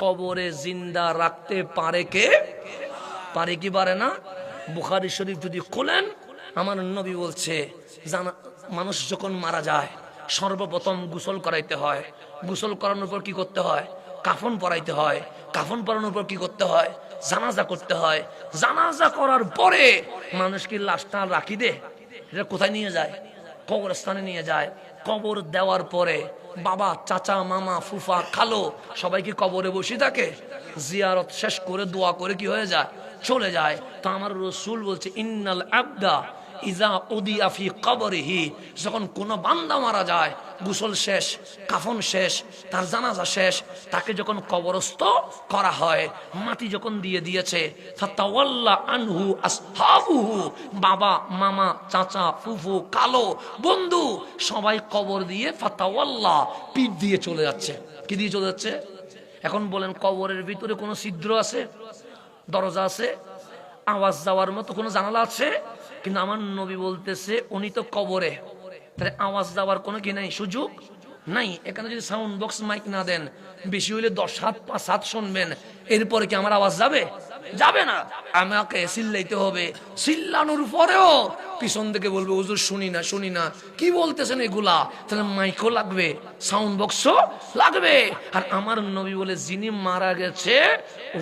কবরে জিন্দা রাখতে পারে কে? পারে কি পারে না? বুখারী শরীফ যদি খোলেন, আমার নবী বলছে জানা মানুষ যখন মারা যায় সর্বপ্রথম গোসল করাইতে হয়, গোসল করানোর পর কি করতে হয়? কাফন পরাইতে হয়, কাফন পরানোর পর কি করতে হয়? জানাজা করতে হয়, জানাজা করার পরে মানুষ কি লাশটা রাখি দে? এটা কোথায় নিয়ে যায়? কবরস্থানে নিয়ে যায়। কবর দেওয়ার পরে বাবা, চাচা, মামা, ফুফা, খালো সবাই কি কবরে বসে থাকে? জিয়ারত শেষ করে দোয়া করে কি হয়ে যায়? চলে যায়। তো আমার রাসূল বলছে ইন্নাল আবদা ইজা উদিয়া ফি কবরিহি, যখন কোনো বান্দা মারা যায়, গোসল শেষ, কাফন শেষ, তার জানাজা শেষ, তাকে যখন কবরস্থ করা হয়, মাটি যখন দিয়ে দিয়েছে, ফাতাওয়াল্লা আনহু আসহাবুহু, বাবা, মামা, চাচা, ফুফু, কালো, বন্ধু সবাই কবর দিয়ে ফাতাওয়াল্লা পিঠ দিয়ে চলে যাচ্ছে। কি দিয়ে চলে যাচ্ছে? এখন বলেন, কবরের ভিতরে কোনো ছিদ্র আছে? দরজা আছে? আওয়াজ যাওয়ার মতো কোনো জানালা আছে? কিন্তু আমার নবী বলতেছে উনি তো কবরে, তাহলে আওয়াজ যাওয়ার কোনো কি নাই, সুযোগ নাই। এখানে যদি সাউন্ড বক্স মাইক না দেন, বেশি হইলে 10 হাত 5 হাত শুনবেন, এরপরে কি আমার আওয়াজ যাবে? যাবে না। আমাকে চিল্লাইতে হবে, চিল্লানোর পরেও পিছন থেকে বলবে হুজুর শুনি না, শুনি না, কি বলতেছেন এগুলা? তাহলে মাইকও লাগবে, সাউন্ড বক্সও লাগবে। আর আমার নবী বলে যিনি মারা গেছে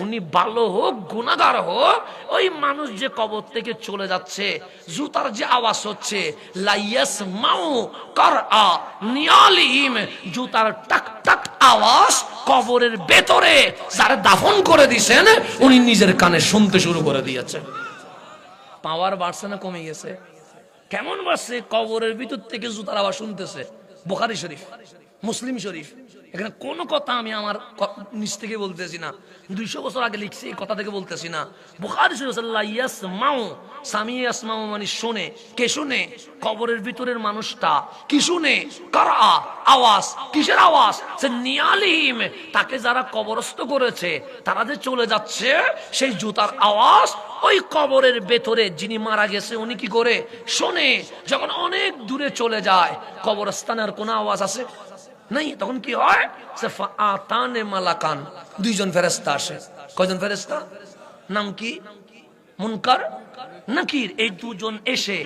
উনি ভালো হোক গুনাহগার হোক, ওই মানুষ যে কবর থেকে চলে যাচ্ছে, জুতার যে আওয়াজ হচ্ছে, লাইয়াস মাউ করআ নিয়ালিহিম, জুতার টাক টাক আওয়াজ কবরের ভেতরে যারা দাফন করে দিয়েছেন উনি নিজের কানে শুনতে শুরু করে দিয়েছে। পাওয়ার বাড়ছে না কমে গেছে? কেমন বাড়ছে? কবরের ভিতর থেকে জুতার আওয়াজ শুনতেছে। বুখারী শরীফ, মুসলিম শরীফ। এখানে কোন কথা আমি আমার নিজ থেকে বলতেছি না, 200 বছর আগে লিখছি, এই কথা থেকে বলতেছি না। বুখারী শরীফ ইয়াসমাউ, সামিয়া ইয়াসমাউ মানে শুনে। কে শুনে? কবরের ভিতরের মানুষটা কি শুনে? কারা আওয়াজ। কিসের আওয়াজ? সে নিয়ালিহিম, তাকে যারা কবরস্থ করেছে তারা যে চলে যাচ্ছে, সেই জুতার আওয়াজ ওই কবরের ভেতরে যিনি মারা গেছে উনি কি করে? শোনে। যখন অনেক দূরে চলে যায়, কবরস্থানের কোনো আওয়াজ আছে নাই, তখন কি হয়? ফাআতানে মালাকান, 2 জন ফেরেশতা আসে। কয়জন ফেরেশতা? নাম কি? মুনকার, নাকির। এই 2 জন এসে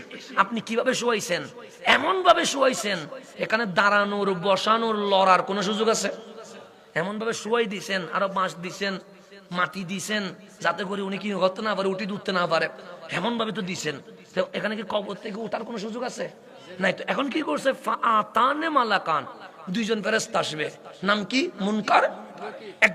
আপনি কিভাবে শুয়াইছেন? এমন ভাবে শুয়াইছেন, এখানে দাঁড়ানোর, বসানোর, লড়ার কোনো সুযোগ আছে? এমন ভাবে শুয়াই দিছেন, আরো বাঁশ দিছেন, মাটি দিছেন, যাতে করে উনি কি করতে না পারে, উঠে উঠতে না পারে, এমন ভাবে তো দিছেন। তো এখানে কি কবর থেকে উঠার কোনো সুযোগ আছে? নাই। তো এখন কি করছে? ফাআতানে মালাকান, 2 জন ফেরেশতা আসবে। নাম কি? মুনকার, এক